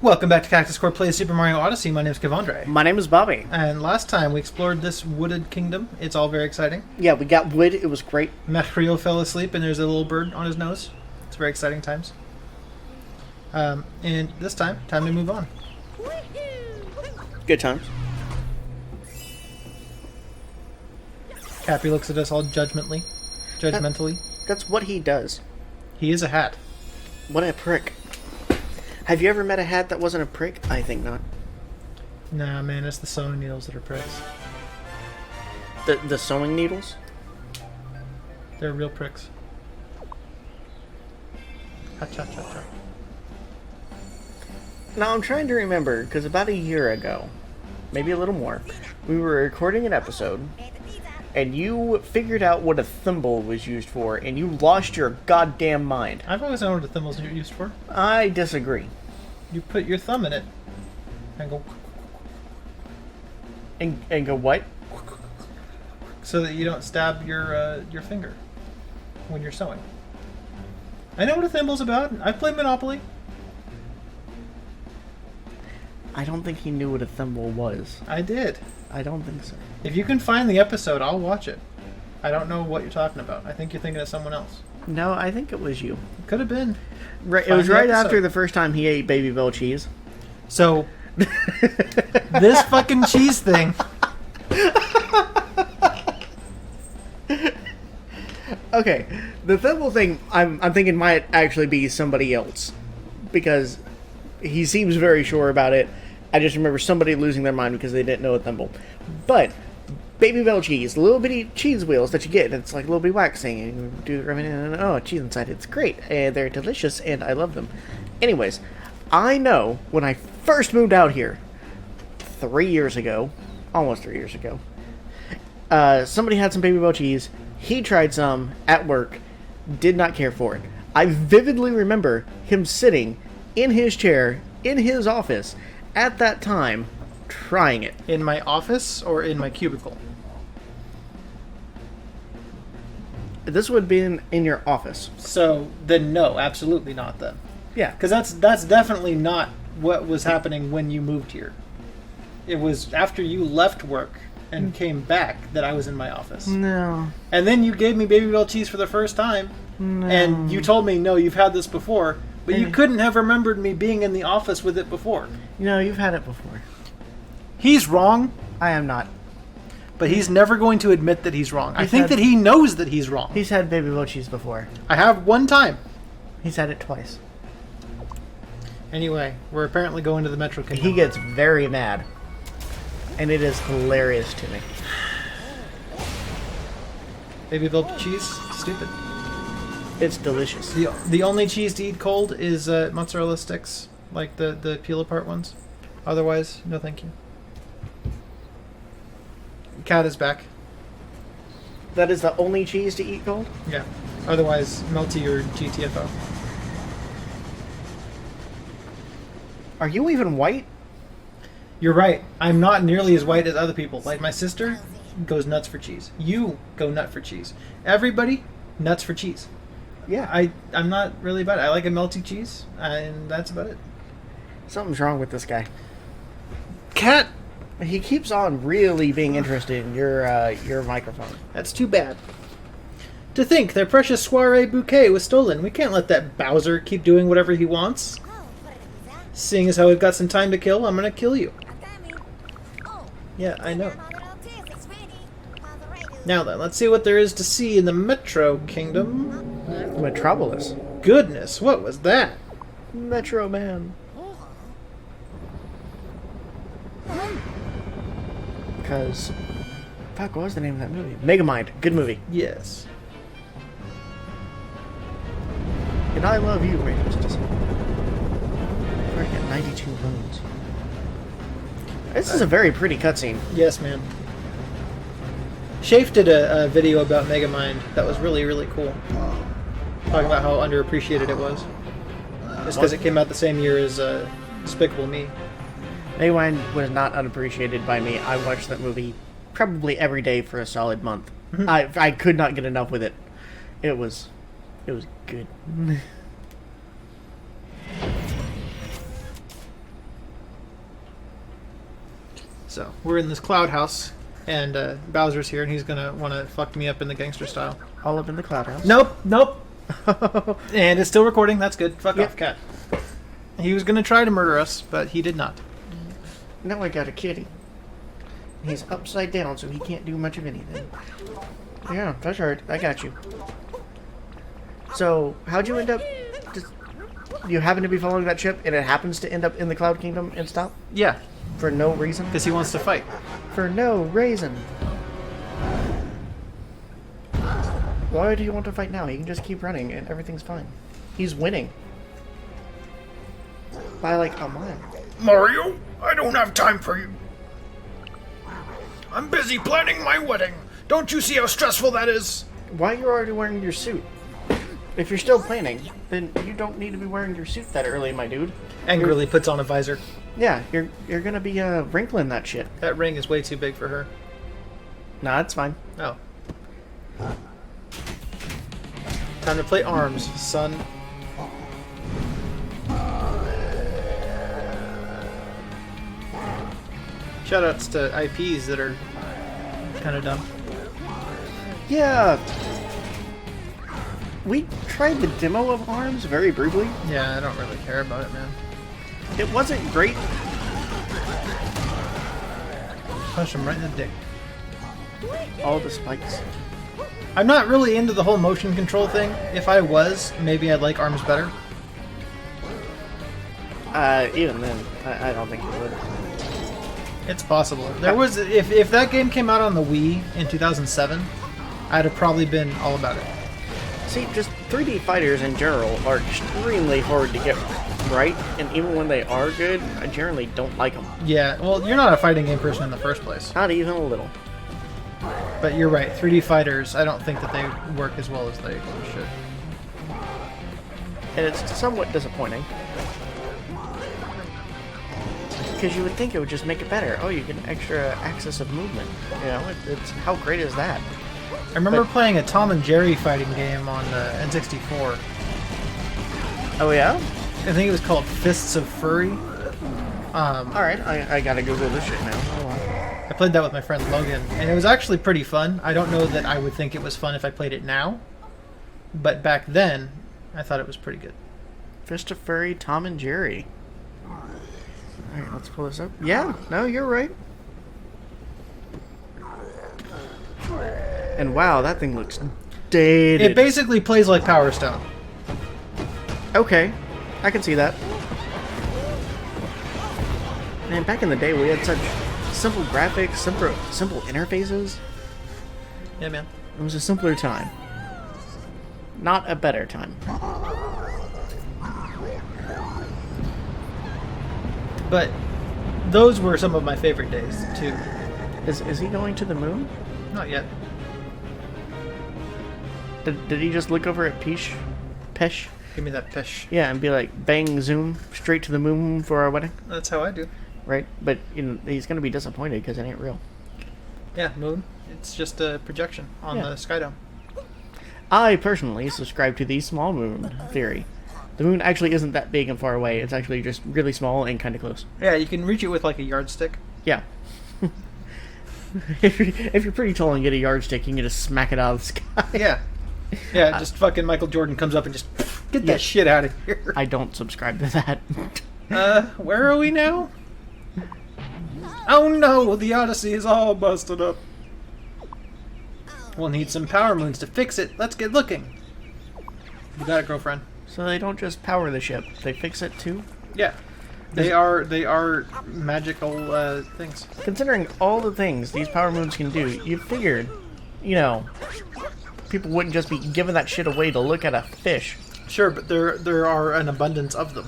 Welcome back to Cactus Core Plays Super Mario Odyssey. My name is Kevandre. My name is Bobby. And last time we explored this wooded kingdom. It's all very exciting. Yeah, we got wood. It was great. Metrio fell asleep and there's a little bird on his nose. It's very exciting times. And this time to move on. Good times. Cappy looks at us all judgmentally. That's what he does. He is a hat. What a prick. Have you ever met a hat that wasn't a prick? I think not. Nah, man, it's the sewing needles that are pricks. The sewing needles? They're real pricks. Ha-cha-cha-cha. Now, I'm trying to remember, because about a year ago, maybe a little more, we were recording an episode, and you figured out what a thimble was used for, and you lost your goddamn mind. I've always known what a thimble's used for. I disagree. You put your thumb in it and go... And go what? So that you don't stab your finger when you're sewing. I know what a thimble's about. I've played Monopoly. I don't think he knew what a thimble was. I did. I don't think so. If you can find the episode, I'll watch it. I don't know what you're talking about. I think you're thinking of someone else. No, I think it was you. Could have been. Right, it was right after the first time he ate Baby Bell cheese. So, this fucking cheese thing. Okay, the thimble thing, I'm thinking might actually be somebody else. Because he seems very sure about it. I just remember somebody losing their mind because they didn't know a thimble. But Baby Bell cheese, the little bitty cheese wheels that you get, and it's like a little bitty waxing, and you do the rubbing and oh, cheese inside. It's great, and they're delicious, and I love them. Anyways, I know when I first moved out here 3 years ago, almost 3 years ago, somebody had some Baby Bell cheese. He tried some at work, did not care for it. I vividly remember him sitting in his chair in his office at that time, trying it. In my office or in my cubicle? This would be in your office. So, then no, absolutely not then. Yeah. Because that's definitely not what was happening when you moved here. It was after you left work and came back that I was in my office. No. And then you gave me Baby Bell cheese for the first time. No. And you told me, no, you've had this before. But you couldn't have remembered me being in the office with it before. No, you've had it before. He's wrong. I am not. But he's never going to admit that he's wrong. I think that he knows that he's wrong. He's had Baby Bell cheese before. I have one time. He's had it twice. Anyway, we're apparently going to the Metro Kingdom. He gets very mad. And it is hilarious to me. Baby Bell cheese? Stupid. It's delicious. The only cheese to eat cold is mozzarella sticks, like the peel apart ones. Otherwise, no thank you. Cat is back. That is the only cheese to eat cold? Yeah. Otherwise, Melty or GTFO. Are you even white? You're right. I'm not nearly as white as other people. Like my sister goes nuts for cheese. You go nut for cheese. Everybody, nuts for cheese. Yeah. I'm not really about it. I like a melty cheese, and that's about it. Something's wrong with this guy. Cat! He keeps on really being interested in your microphone. That's too bad. To think their precious soiree bouquet was stolen. We can't let that Bowser keep doing whatever he wants. Seeing as how we've got some time to kill, I'm gonna kill you. Yeah, I know. Now then, let's see what there is to see in the Metro Kingdom. Metropolis. Goodness, what was that? Metro Man. Because... Fuck, what was the name of that movie? Megamind. Good movie. Yes. And I love you, Rangers. We're at 92 bones. This is a very pretty cutscene. Yes, man. Shafe did a video about Megamind that was really, really cool. Talking about how underappreciated it was. Just because it came out the same year as Despicable Me. Megamind was not unappreciated by me. I watched that movie probably every day for a solid month. I could not get enough with it. It was good. So we're in this cloud house, and Bowser's here, and he's gonna want to fuck me up in the gangster style. All up in the cloud house. Nope. And it's still recording. That's good. Fuck off, cat. He was gonna try to murder us, but he did not. Now I got a kitty. He's upside down, so he can't do much of anything. Yeah, that's right. I got you. So, how'd you end up... You happen to be following that ship, and it happens to end up in the Cloud Kingdom and stop? Yeah, For no reason? because he wants to fight. For no reason. Why do you want to fight now? He can just keep running, and everything's fine. He's winning. By like a mile. Mario, I don't have time for you. I'm busy planning my wedding. Don't you see how stressful that is? Why are you already wearing your suit? If you're still planning, then you don't need to be wearing your suit that early, my dude. Angrily puts on a visor. Yeah, you're gonna be wrinkling that shit. That ring is way too big for her. Nah, it's fine. Oh. Time to play ARMS, son. Shoutouts to IPs that are kind of dumb. Yeah. We tried the demo of ARMS very briefly. Yeah, I don't really care about it, man. It wasn't great. Punch him right in the dick. All the spikes. I'm not really into the whole motion control thing. If I was, maybe I'd like ARMS better. Even then, I don't think it would. It's possible. There was if that game came out on the Wii in 2007, I'd have probably been all about it. See, just 3D fighters in general are extremely hard to get right, and even when they are good, I generally don't like them. Yeah, well, you're not a fighting game person in the first place. Not even a little. But you're right, 3D fighters, I don't think that they work as well as they should. And it's somewhat disappointing. Because you would think it would just make it better. Oh, you get extra access of movement. You know, it's how great is that? I remember playing a Tom and Jerry fighting game on the N64. Oh yeah? I think it was called Fists of Furry. Alright, I gotta Google this shit now. Hold on. I played that with my friend Logan, and it was actually pretty fun. I don't know that I would think it was fun if I played it now, but back then, I thought it was pretty good. Fist of Furry, Tom and Jerry. Alright, let's pull this up. Yeah, no, you're right. And wow, that thing looks dated. It basically plays like Power Stone. Okay, I can see that. Man, back in the day, we had such simple graphics, simple interfaces. Yeah, man. It was a simpler time. Not a better time. But those were some of my favorite days, too. Is he going to the moon? Not yet. Did he just look over at Pesh? Give me that pish. Yeah, and be like, bang, zoom, straight to the moon for our wedding? That's how I do. Right? But you know, he's going to be disappointed because it ain't real. Yeah, moon. It's just a projection on the Sky Dome. I personally subscribe to the small moon theory. The moon actually isn't that big and far away. It's actually just really small and kind of close. Yeah, you can reach it with like a yardstick. Yeah. if you're pretty tall and get a yardstick, you can just smack it out of the sky. Yeah. Yeah, just fucking Michael Jordan comes up and just get that shit out of here. I don't subscribe to that. Where are we now? Oh no, the Odyssey is all busted up. We'll need some power moons to fix it. Let's get looking. You got it, girlfriend. So they don't just power the ship; they fix it too. Yeah, they are magical things. Considering all the things these power moons can do, you figured, you know, people wouldn't just be giving that shit away to look at a fish. Sure, but there are an abundance of them.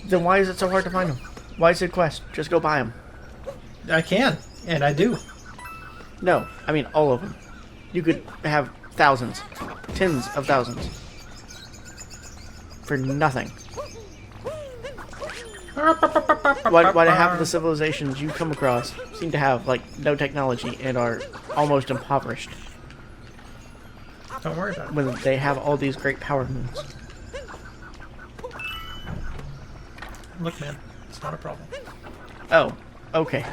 Then why is it so hard to find them? Why is it quest? Just go buy them. I can, and I do. No, I mean all of them. You could have thousands, tens of thousands, for nothing. Why do half of the civilizations you come across seem to have like no technology and are almost impoverished? Don't worry about it. When they have all these great power moons. Look, man, it's not a problem. Oh, okay.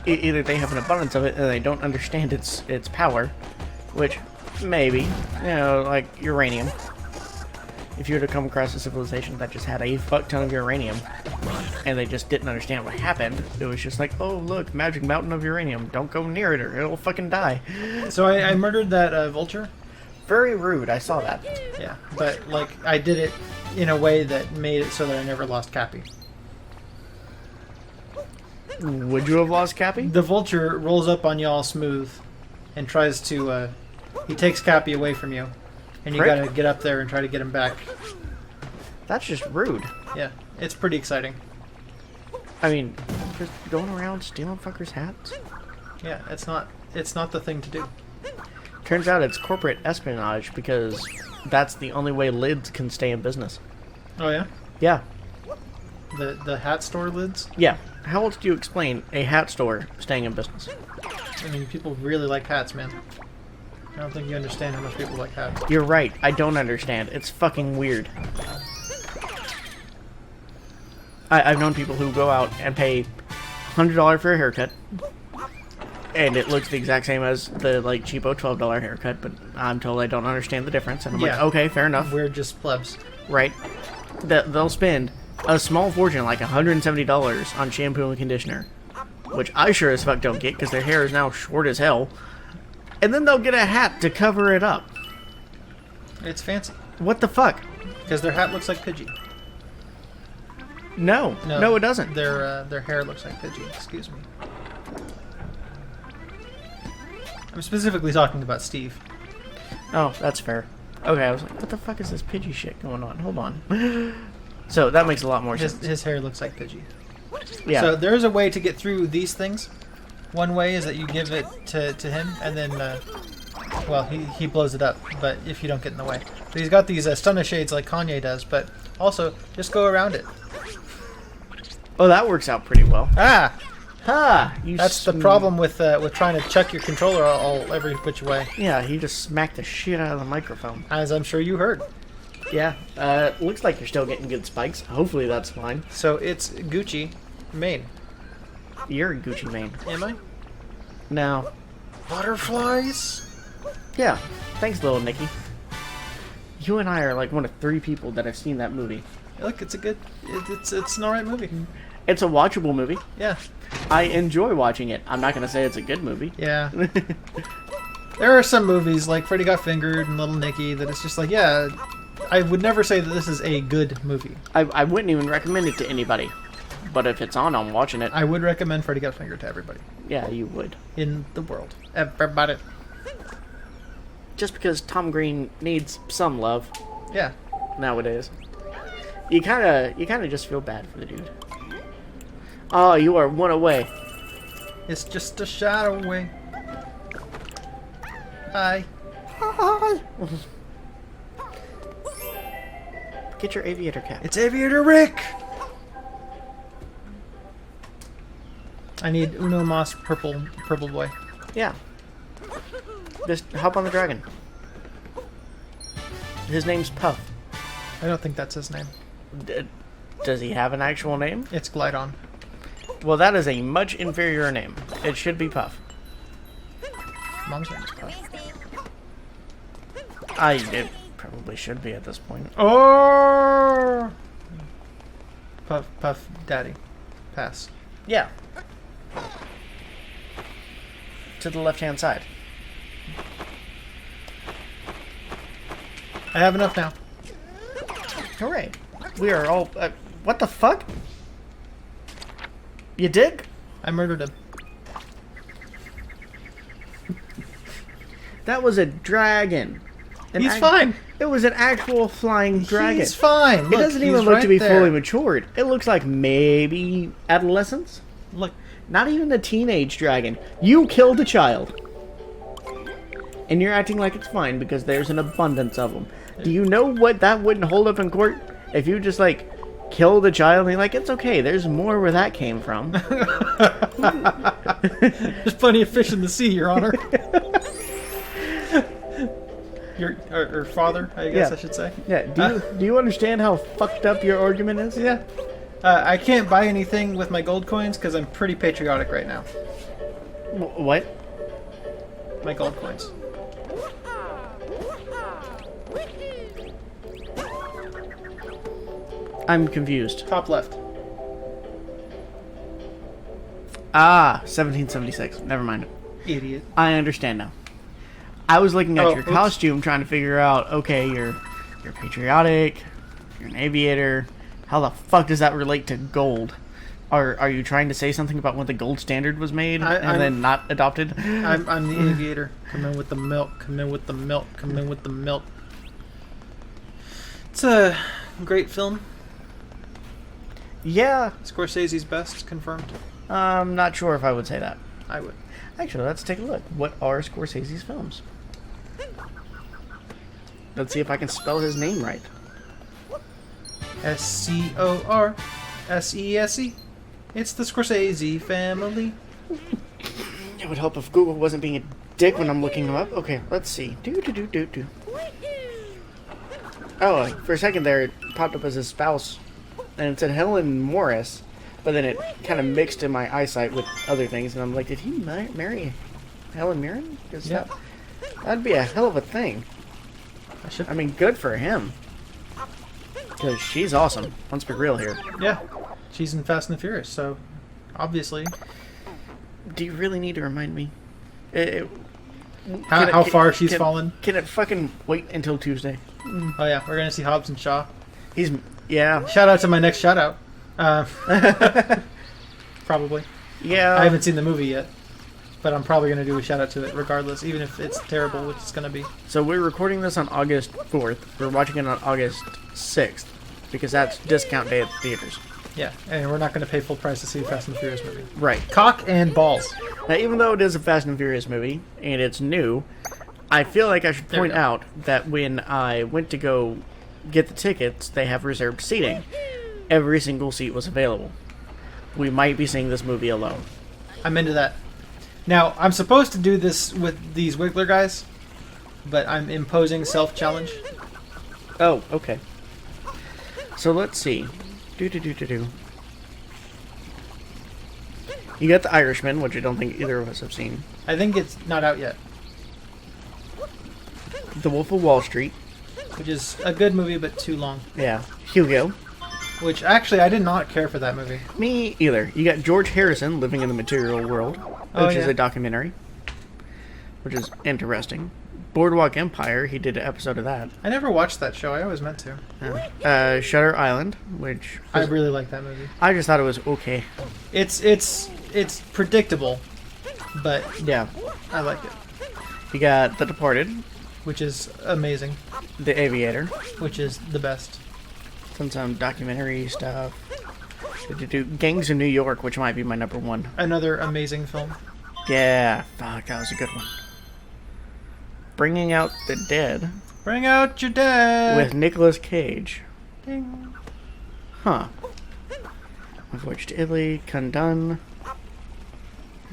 either they have an abundance of it and they don't understand its power, which maybe, like uranium. If you were to come across a civilization that just had a fuck ton of uranium and they just didn't understand what happened, it was just like, oh look, magic mountain of uranium, don't go near it or it'll fucking die. So I murdered that vulture. Very rude, I saw that. Yeah, but like I did it in a way that made it so that I never lost Cappy. Would you have lost Cappy? The vulture rolls up on y'all smooth and tries to, he takes Cappy away from you. And you Prick. gotta get up there and try to get him back. That's just rude. Yeah, it's pretty exciting. I mean, just going around stealing fuckers' hats? Yeah, it's not the thing to do. Turns out it's corporate espionage because that's the only way lids can stay in business. Oh yeah? Yeah. The hat store lids? Yeah. How else do you explain a hat store staying in business? I mean, people really like hats, man. I don't think you understand how much people like hats. You're right. I don't understand. It's fucking weird. I've known people who go out and pay $100 for a haircut, and it looks the exact same as the like cheapo $12 haircut, but I'm told I don't understand the difference, and I'm like, okay, fair enough. We're just plebs. Right. They'll spend a small fortune, like $170 on shampoo and conditioner, which I sure as fuck don't get because their hair is now short as hell. And then they'll get a hat to cover it up. It's fancy. What the fuck? Because their hat looks like Pidgey. No, it doesn't. Their hair looks like Pidgey. Excuse me. I'm specifically talking about Steve. Oh, that's fair. Okay, I was like, what the fuck is this Pidgey shit going on? Hold on. So that makes a lot more sense. His hair looks like Pidgey. Yeah. So there's a way to get through these things. One way is that you give it to him, and then, well, he blows it up, but if you don't get in the way. But he's got these stunner shades like Kanye does, but also, just go around it. Oh, that works out pretty well. Ah! Ha! That's the problem with trying to chuck your controller all every which way. Yeah, he just smacked the shit out of the microphone. As I'm sure you heard. Yeah, looks like you're still getting good spikes. Hopefully that's fine. So it's Gucci Mane. You're a Gucci Mane. Am I? No. Butterflies? Yeah. Thanks, little Nicky. You and I are like one of 3 people that have seen that movie. Look, it's an alright movie. It's a watchable movie. Yeah. I enjoy watching it. I'm not going to say it's a good movie. Yeah. There are some movies like Freddy Got Fingered and Little Nicky that it's just like, yeah, I would never say that this is a good movie. I wouldn't even recommend it to anybody. But if it's on, I'm watching it. I would recommend Freddy Got Fingered to everybody. Yeah, you would. In the world. Everybody. Just because Tom Green needs some love. Yeah. Nowadays. You kinda just feel bad for the dude. Oh, you are one away. It's just a shadow away. Hi. Hi. Get your aviator cap. It's Aviator Rick! I need Uno Mas purple boy. Yeah. Just hop on the dragon. His name's Puff. I don't think that's his name. Does he have an actual name? It's Glydon. Well, that is a much inferior name. It should be Puff. Mom's name is Puff. It probably should be at this point. Oh! Puff Daddy. Pass. Yeah. To the left-hand side. I have enough now. Hooray. We are all... what the fuck? You dig? I murdered him. That was a dragon. He's fine. It was an actual flying dragon. He's fine. Look, it doesn't even he's look right to be there. fully matured. It looks like maybe adolescence. Look. Not even a teenage dragon. You killed a child. And you're acting like it's fine because there's an abundance of them. Do you know what that wouldn't hold up in court? If you just, like, killed a child and you're like, it's okay, there's more where that came from. There's plenty of fish in the sea, Your Honor. Your father, I guess I should say. Yeah, do you understand how fucked up your argument is? Yeah. I can't buy anything with my gold coins because I'm pretty patriotic right now. What? My gold coins. I'm confused. Top left. Ah, 1776. Never mind. Idiot. I understand now. I was looking at Oh, your oops. costume, trying to figure out. Okay, you're patriotic. You're an aviator. How the fuck does that relate to gold? Are you trying to say something about when the gold standard was made and then not adopted? I'm the aviator. Come in with the milk. Come in with the milk. Come in with the milk. It's a great film. Yeah, Scorsese's best, confirmed. I'm not sure if I would say that. I would. Actually, let's take a look. What are Scorsese's films? Let's see if I can spell his name right. Scorse. It's the Scorsese family. It would help if Google wasn't being a dick when I'm looking him up. Okay, let's see. Do. Oh, for a second there, it popped up as his spouse, and it said Helen Morris, but then it kind of mixed in my eyesight with other things, and I'm like, did he marry Helen Mirren? Because Yeah. that'd be a hell of a thing. I mean, good for him. Because she's awesome. Let's be real here. Yeah. She's in Fast and the Furious, so obviously. Do you really need to remind me? How far she's fallen. Can it fucking wait until Tuesday? Oh yeah, we're gonna see Hobbs and Shaw. Yeah. Shout out to my next shout out. Probably. Yeah. I haven't seen the movie yet, but I'm probably gonna do a shout out to it regardless, even if it's terrible, which it's gonna be. So we're recording this on August 4th. We're watching it on August 6th because that's discount day at the theaters. Yeah, and we're not gonna pay full price to see a Fast and the Furious movie. Right. Cock and balls. Now, even though it is a Fast and Furious movie and it's new, I feel like I should There we point go. out that when I went to go get the tickets, they have reserved seating. Every single seat was available. We might be seeing this movie alone. I'm into that. Now, I'm supposed to do this with these Wiggler guys, but I'm imposing self-challenge. Oh, okay. So let's see. Do. You got The Irishman, which I don't think either of us have seen. I think it's not out yet, The Wolf of Wall Street. which is a good movie, but too long. Yeah. Hugo. Which, actually, I did not care for that movie. Me either. You got George Harrison, Living in the Material World, Oh, which is yeah. a documentary, which is interesting. Boardwalk Empire, he did an episode of that. I never watched that show. I always meant to. Shutter Island, which I was- really like that movie. I just thought it was okay. It's predictable, but Yeah. I like it. You got The Departed, Which is amazing. The Aviator, Which is the best. some documentary stuff. Do Gangs of New York, which might be my number one. Another amazing film. Yeah, fuck, that was a good one. Bringing Out the Dead Bring out your dad. with Nicolas Cage. Ding. Huh. I've watched Italy, Kundun,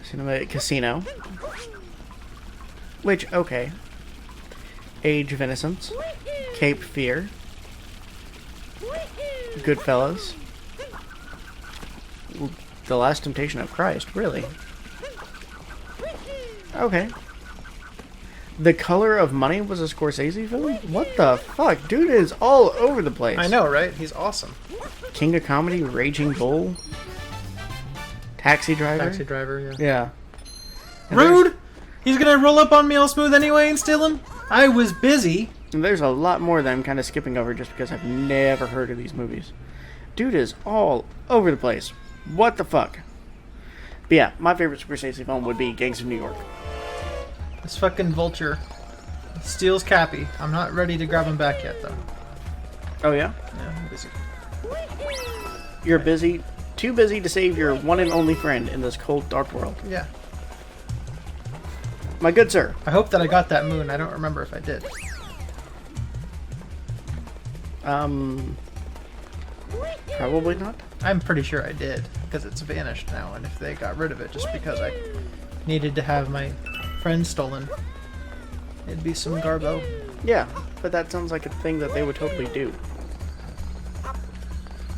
Cinema Casino. Which, okay. Age of Innocence, Cape Fear, Goodfellas, The Last Temptation of Christ, really? Okay. The Color of Money was a Scorsese film? What the fuck? Dude is all over the place. I know, right? He's awesome. King of Comedy, Raging Bull, Taxi Driver. Taxi driver, yeah. Yeah. And Rude! He's gonna roll up on me all smooth anyway and steal him? I was busy. There's a lot more that I'm kind of skipping over just because I've never heard of these movies. Dude is all over the place. What the fuck? But yeah, my favorite Scorsese film would be Gangs of New York. This fucking vulture steals Cappy. I'm not ready to grab him back yet, though. Oh yeah? Yeah, I'm busy. You're busy, too busy to save your one and only friend in this cold, dark world. Yeah. My good sir. I hope that I got that moon. I don't remember if I did. Probably not. I'm pretty sure I did, because it's vanished now, and if they got rid of it just because I needed to have my friend stolen, it'd be some garbo. Yeah, but that sounds like a thing that they would totally do.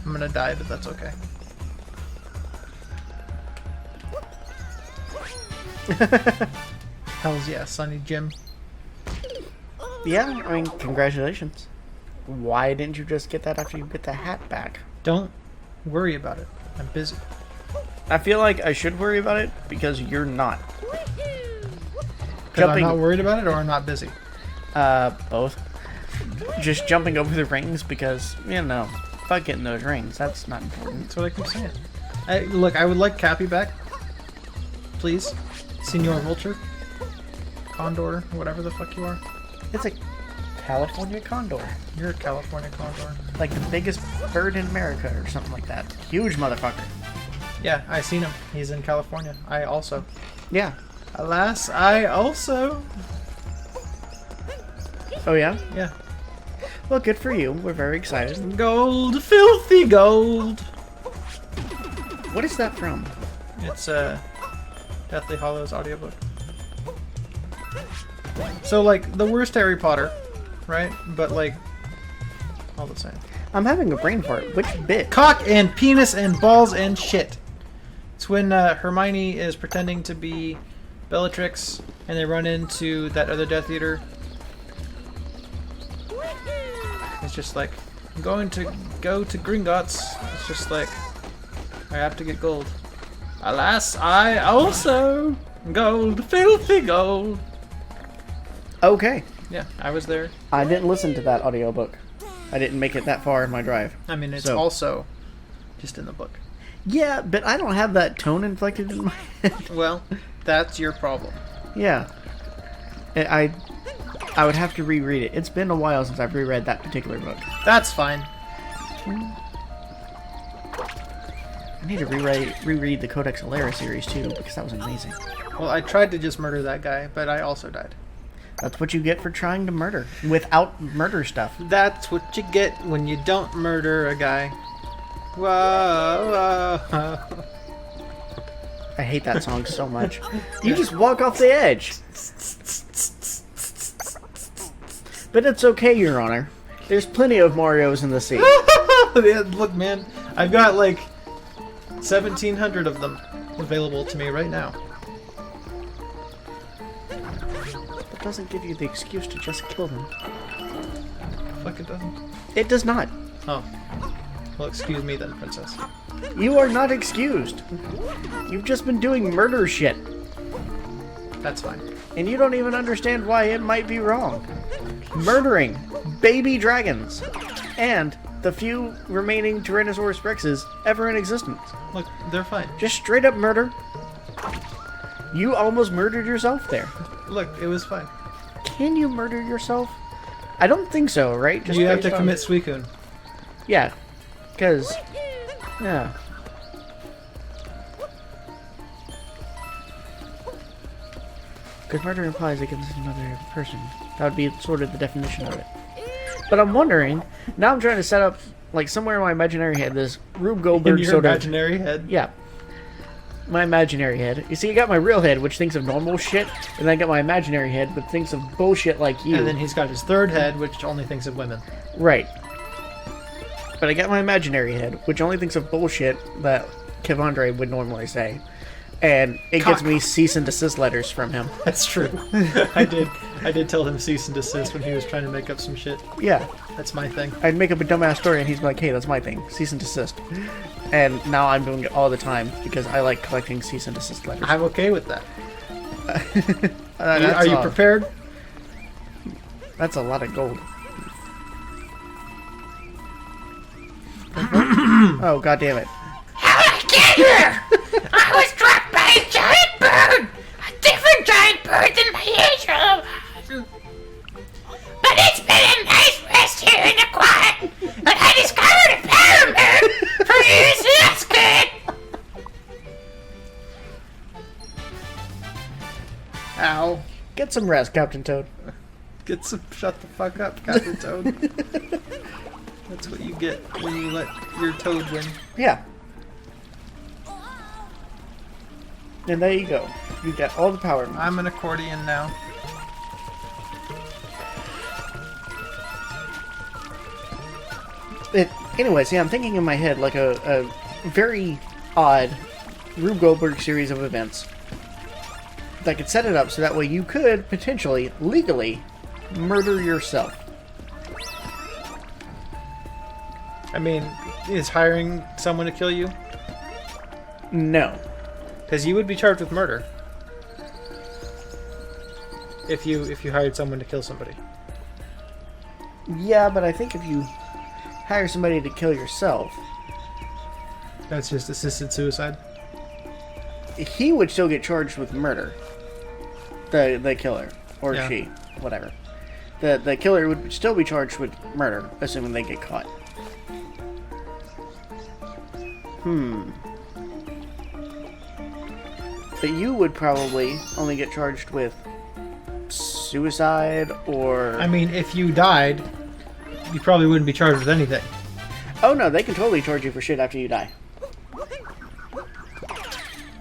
I'm gonna die, but that's okay. Hells yeah, Sonny Jim. Yeah, I mean, congratulations. Why didn't you just get that after you get the hat back? Don't worry about it. I'm busy. I feel like I should worry about it because you're not. Because I'm not worried about it or I'm not busy? Both. Just jumping over the rings because, you know, fuck getting those rings. That's not important. That's what I keep saying. Look, I would like Cappy back. Please. Senor Vulture. Condor, whatever the fuck you are. It's a California condor. You're a California condor. Like the biggest bird in America or something like that. Huge motherfucker. Yeah, I seen him. He's in California. I also. Yeah. Alas, I also. Oh, yeah? Yeah. Well, good for you. We're very excited. Gold, filthy gold. What is that from? It's Deathly Hallows audiobook. So, like, the worst Harry Potter, right? But, like, all the same. I'm having a brain fart. Which bit? Cock and penis and balls and shit. It's when Hermione is pretending to be Bellatrix and they run into that other Death Eater. It's just like, I'm going to go to Gringotts. It's just like, I have to get gold. Alas, I also gold, filthy gold. Okay. Yeah, I was there. I didn't listen to that audiobook. I didn't make it that far in my drive. I mean, it's So- also just in the book. Yeah, but I don't have that tone inflected in my head. Well, that's your problem. Yeah. I would have to reread it. It's been a while since I've reread that particular book. That's fine. I need to reread the Codex Alera series too, because that was amazing. Well, I tried to just murder that guy, but I also died. That's what you get for trying to murder without murder stuff. That's what you get when you don't murder a guy. Whoa, whoa. I hate that song so much. You just walk off the edge. But it's okay, Your Honor. There's plenty of Marios in the sea. Look, man, I've got like 1,700 of them available to me right now. That doesn't give you the excuse to just kill them. Fuck, it doesn't. It does not. Oh. Well, excuse me then, princess. You are not excused. You've just been doing murder shit. That's fine. And you don't even understand why it might be wrong. Murdering baby dragons. And the few remaining Tyrannosaurus Rexes ever in existence. Look, they're fine. Just straight up murder. You almost murdered yourself there. Look, it was fine. Can you murder yourself? I don't think so, right? You have to based on- commit Suicune. Yeah. Because... Yeah. Because murder implies against another person. That would be sort of the definition of it. But I'm wondering, now I'm trying to set up, like, somewhere in my imaginary head, this Rube Goldberg In your sort of... imaginary head. Yeah. My imaginary head. You see, I got my real head, which thinks of normal shit, and then I got my imaginary head, which thinks of bullshit like you. And then he's got his third head, which only thinks of women. Right. But I got my imaginary head, which only thinks of bullshit that Kevandre would normally say. And it gets me cease and desist letters from him. That's true. I did tell him cease and desist when he was trying to make up some shit. Yeah. That's my thing. I'd make up a dumbass story and he's like, hey, that's my thing. Cease and desist. And now I'm doing it all the time because I like collecting cease and desist letters. I'm okay with that. That's Are you prepared? That's a lot of gold. Oh, god damn it. How'd I get here? I was dropped by a giant bird! A different giant bird than my usual. But it's been a nice rest here in the quiet, and I discovered a powder for you, so that's good. Ow. Get some rest, Captain Toad. Get some. Shut the fuck up, Captain Toad. That's what you get when you let your toad win. Yeah. And there you go. You got all the power. I'm an accordion now. Anyways, yeah, I'm thinking in my head like a very odd Rube Goldberg series of events. that could set it up so that way you could potentially, legally, murder yourself. I mean, is hiring someone to kill you? No. Because you would be charged with murder. If you hired someone to kill somebody. Yeah, but I think if you hire somebody to kill yourself, That's just assisted suicide. he would still get charged with murder. The killer. Or Yeah. she. Whatever. The killer would still be charged with murder, assuming they get caught. But you would probably only get charged with suicide or... I mean, if you died, you probably wouldn't be charged with anything. Oh no, they can totally charge you for shit after you die.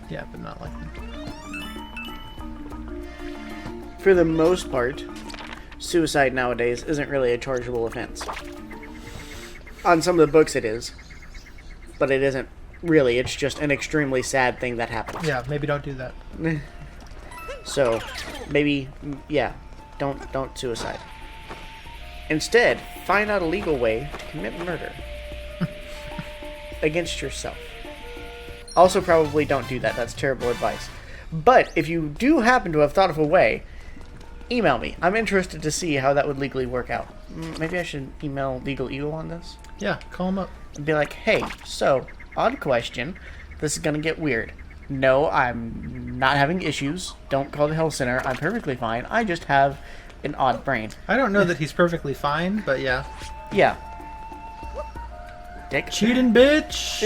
Yeah, but not like... For the most part, suicide nowadays isn't really a chargeable offense. On some of the books it is. But it isn't really, it's just an extremely sad thing that happens. Yeah, maybe don't do that. So, maybe, yeah, don't suicide. Instead, find out a legal way to commit murder. Against yourself. Also, probably don't do that. That's terrible advice. But, if you do happen to have thought of a way, email me. I'm interested to see how that would legally work out. Maybe I should email Legal Eagle on this? Yeah, call him up. And be like, hey, so, odd question. This is gonna get weird. No, I'm not having issues. Don't call the health center. I'm perfectly fine. I just have an odd brain. I don't know that he's perfectly fine, but yeah. Yeah. Dick. Cheating bitch!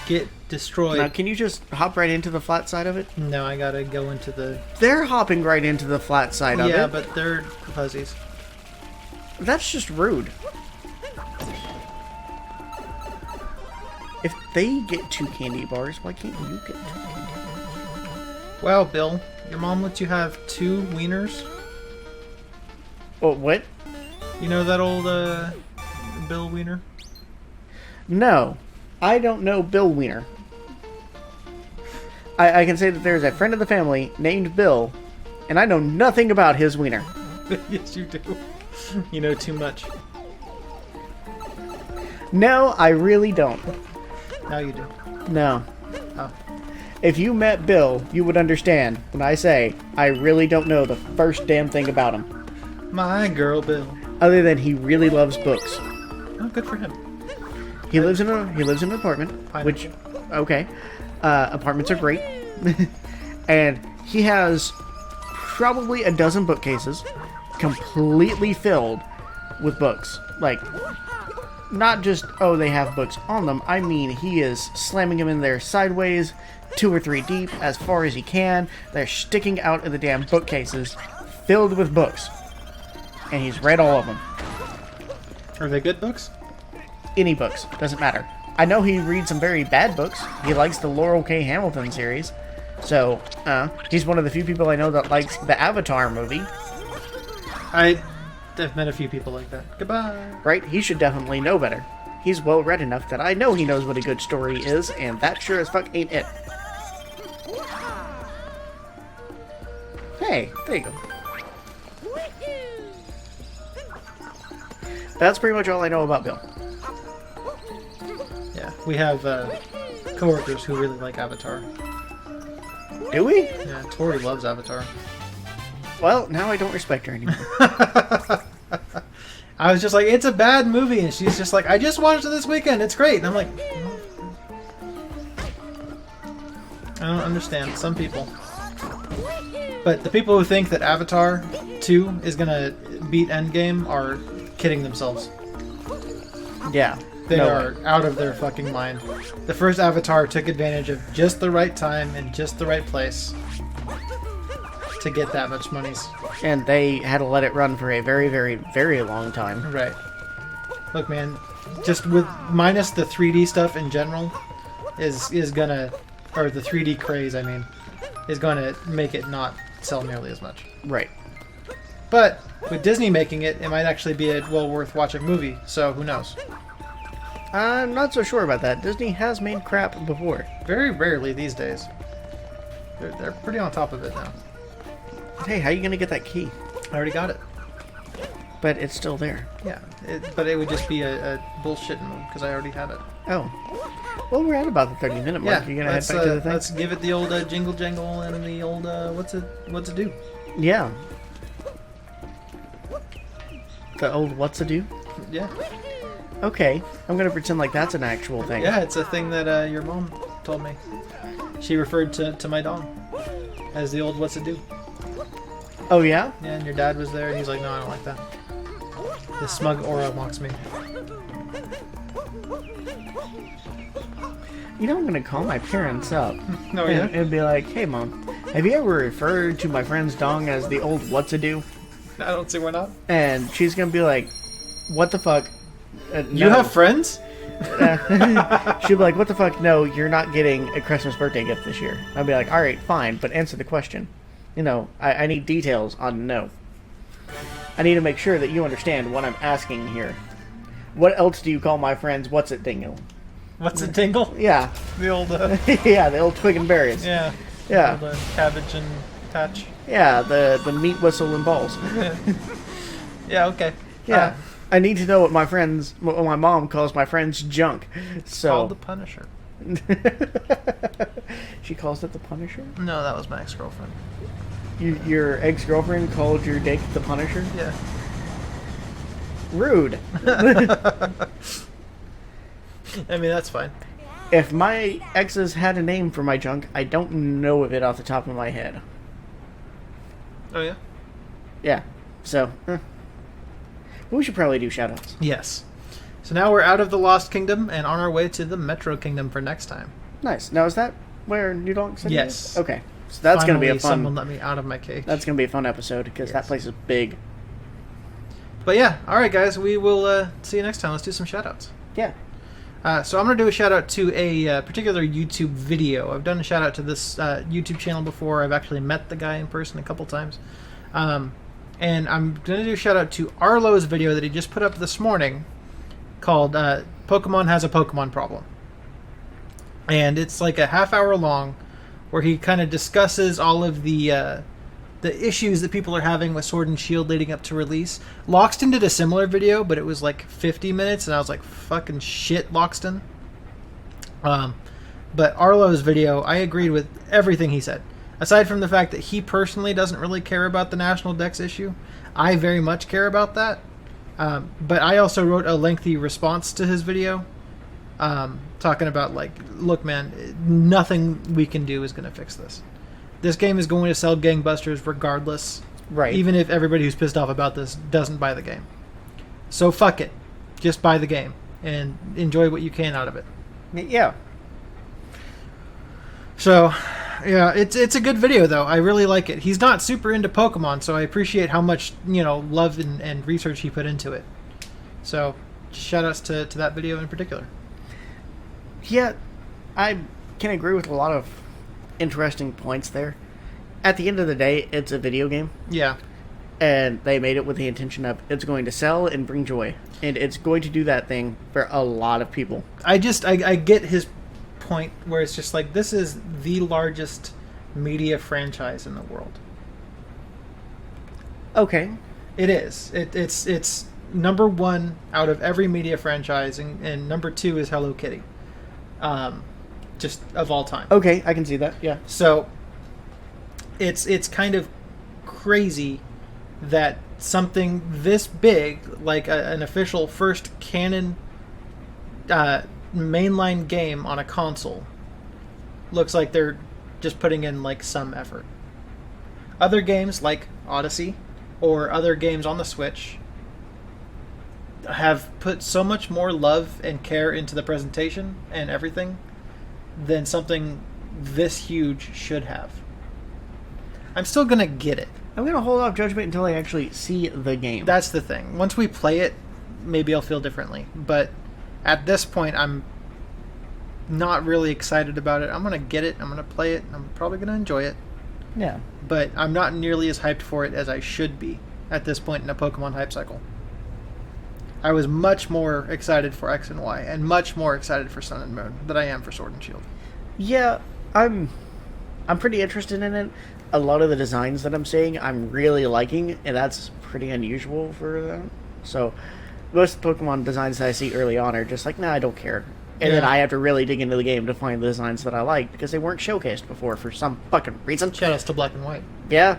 Get destroyed. Now, can you just hop right into the flat side of it? No, I gotta go into the... They're hopping right into the flat side of it. Yeah, but they're fuzzies. That's just rude. If they get 2 candy bars, why can't you get 2 candy bars? Well, Bill, your mom lets you have 2 wieners. Oh, what? You know that old, Bill Wiener? No. I don't know Bill Wiener. I can say that there's a friend of the family named Bill, and I know nothing about his wiener. Yes, you do. You know too much. No, I really don't. Now you do. No. Oh. If you met Bill, you would understand when I say I really don't know the first damn thing about him. My girl, Bill. Other than he really loves books. Oh, good for him. He lives in an apartment, which, okay, apartments are great, and he has probably a dozen bookcases completely filled with books. Like, not just, oh, they have books on them. I mean, he is slamming them in there sideways, 2 or 3 deep, as far as he can. They're sticking out of the damn bookcases, filled with books. And he's read all of them. Are they good books? Any books, doesn't matter. I know he reads some very bad books. He likes the Laurel K. Hamilton series. So, he's one of the few people I know that likes the Avatar movie. I've met a few people like that. Goodbye. Right? He should definitely know better. He's well read enough that I know he knows what a good story is, and that sure as fuck ain't it. Hey, there you go. That's pretty much all I know about Bill. Yeah, we have coworkers who really like Avatar. Do we? Yeah, Tori loves Avatar. Well, now I don't respect her anymore. I was just like, it's a bad movie, and she's just like, I just watched it this weekend, it's great. And I'm like, I don't understand some people. But the people who think that Avatar 2 is gonna beat Endgame are kidding themselves. Yeah. They no are way. out of their fucking mind. The first Avatar took advantage of just the right time and just the right place to get that much monies. And they had to let it run for a very, very, very long time. Right. Look, man, just with minus the 3D stuff in general is gonna, or the 3D craze, I mean, is gonna make it not sell nearly as much. Right. But with Disney making it, it might actually be a well worth watching movie. So who knows? I'm not so sure about that. Disney has made crap before. Very rarely these days. They're pretty on top of it now. Hey, how are you gonna get that key? I already got it. But it's still there. Yeah, but it would just be a bullshit move because I already had it. Oh. Well, we're at about the 30-minute mark. Yeah, You're gonna head back to the thing? let's give it the old jingle jangle and the old what's it do? Yeah. The old what's a do? Yeah, Okay. I'm gonna pretend like that's an actual thing. yeah, it's a thing that your mom told me. She referred to my dog as the old what's it do. Oh, yeah? Yeah, and your dad was there, and he's like, no, I don't like that. The smug aura mocks me. You know, I'm gonna call my parents up. No, And it'd be like, hey, Mom, have you ever referred to my friend's dong as the old what's a do? I don't see why not. And she's gonna be like, what the fuck? You have friends? She'll be like, what the fuck? No, you're not getting a Christmas birthday gift this year. I'll be like, alright, fine, but answer the question. You know, I need details on no. I need to make sure that you understand what I'm asking here. What else do you call my friends what's it dingle? What's it tingle? Yeah. The old Yeah, the old twig and berries. yeah. Yeah. The old, cabbage and patch. Yeah, the meat whistle and balls. Yeah, okay. Yeah. I need to know what my mom calls my friends junk. So Called the Punisher. she calls it the Punisher? No, that was my ex-girlfriend. Your ex-girlfriend called your dick the Punisher? Yeah. Rude. I mean, that's fine. If my exes had a name for my junk, I don't know of it off the top of my head. Oh, yeah? Yeah. So, we should probably do shoutouts. Yes. So now we're out of the Lost Kingdom and on our way to the Metro Kingdom for next time. Nice. Now, is that where New Donk City Yes. is? Okay. So that's going to be a Finally, fun... someone let me out of my cage. That's going to be a fun episode, because that Yes. place is big. But yeah, alright guys, we will see you next time. Let's do some shoutouts. Yeah. So I'm going to do a shout out to a particular YouTube video. I've done a shout out to this YouTube channel before. I've actually met the guy in person a couple times. And I'm going to do a shout out to Arlo's video that he just put up this morning called Pokemon Has a Pokemon Problem. And it's like a half hour long where he kind of discusses all of the issues that people are having with Sword and Shield leading up to release. Loxton did a similar video, but it was like 50 minutes, and I was like, fucking shit, Loxton. But Arlo's video, I agreed with everything he said. Aside from the fact that he personally doesn't really care about the National Dex issue, I very much care about that. But I also wrote a lengthy response to his video, talking about, like, look, man, nothing we can do is going to fix this. This game is going to sell gangbusters regardless. Right. Even if everybody who's pissed off about this doesn't buy the game. So fuck it. Just buy the game and enjoy what you can out of it. Yeah. So, yeah, it's a good video though. I really like it. He's not super into Pokemon, so I appreciate how much, love and research he put into it. So, shout outs to that video in particular. Yeah, I can agree with a lot of interesting points there. At the end of the day, it's a video game. Yeah. And they made it with the intention of it's going to sell and bring joy. And it's going to do that thing for a lot of people. I get his point where it's just like, this is the largest media franchise in the world. Okay. It is. It's number one out of every media franchise, and number two is Hello Kitty. Just of all time. Okay, I can see that, yeah. So it's kind of crazy that something this big, like an official first canon mainline game on a console, looks like they're just putting in like some effort. Other games like Odyssey or other games on the Switch have put so much more love and care into the presentation and everything than something this huge should have. I'm still gonna get it. I'm going to hold off judgment until I actually see the game. That's the thing. Once we play it, maybe I'll feel differently. But at this point, I'm not really excited about it. I'm gonna get it. I'm gonna play it. I'm probably gonna enjoy it. Yeah. But I'm not nearly as hyped for it as I should be at this point in a Pokemon hype cycle. I was much more excited for X and Y, and much more excited for Sun and Moon than I am for Sword and Shield. Yeah, I'm I'm pretty interested in it. A lot of the designs that I'm seeing, I'm really liking, and that's pretty unusual for them. So, most Pokemon designs that I see early on are just like, nah, I don't care. And then Yeah. I have to really dig into the game to find the designs that I like, because they weren't showcased before for some fucking reason. Shoutouts to Black and White. Yeah.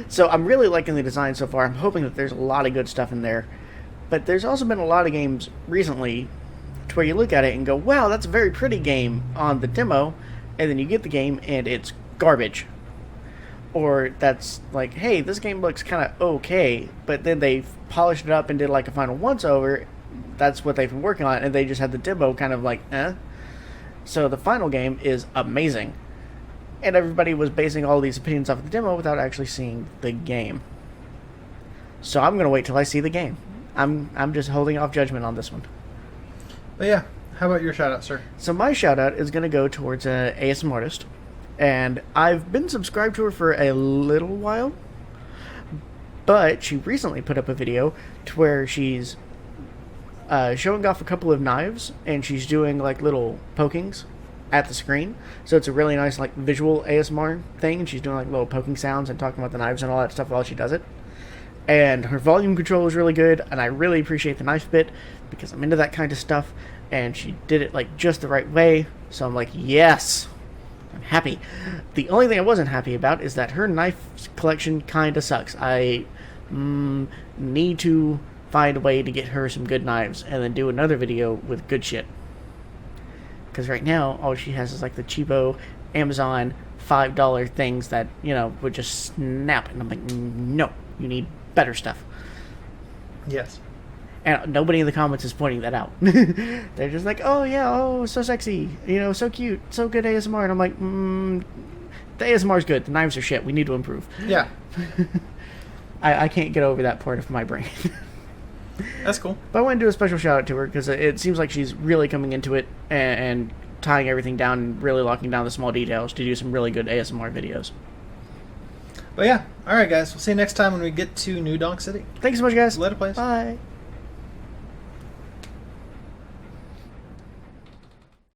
So I'm really liking the design so far. I'm hoping that there's a lot of good stuff in there. But there's also been a lot of games recently to where you look at it and go, wow, that's a very pretty game on the demo, and then you get the game and it's garbage. Or that's like, hey, this game looks kind of okay, but then they polished it up and did like a final once-over. That's what they've been working on, and they just had the demo kind of like, eh. So the final game is amazing. And everybody was basing all these opinions off of the demo without actually seeing the game. So I'm going to wait till I see the game. I'm just holding off judgment on this one. But yeah, how about your shoutout, sir? So my shout out is going to go towards an ASM artist. And I've been subscribed to her for a little while. But she recently put up a video to where she's showing off a couple of knives. And she's doing like little pokings at the screen. So it's a really nice like visual ASMR thing. And she's doing like little poking sounds and talking about the knives and all that stuff while she does it. And her volume control is really good, and I really appreciate the knife bit because I'm into that kind of stuff, and she did it like just the right way, so I'm like, yes, I'm happy. The only thing I wasn't happy about is that her knife collection kind of sucks. I need to find a way to get her some good knives and then do another video with good shit. Because right now, all she has is like the cheapo Amazon $5 things that, you know, would just snap, and I'm like, no, you need better stuff. Yes. And nobody in the comments is pointing that out. They're just like, oh yeah, oh, so sexy, you know, so cute, so good ASMR. And I'm like, the ASMR's good, the knives are shit, we need to improve. Yeah. I can't get over that part of my brain. That's cool. But I want to do a special shout out to her because it seems like she's really coming into it and tying everything down and really locking down the small details to do some really good ASMR videos. But yeah, alright guys, we'll see you next time when we get to New Donk City. Thanks so much, guys. Later, place. Bye.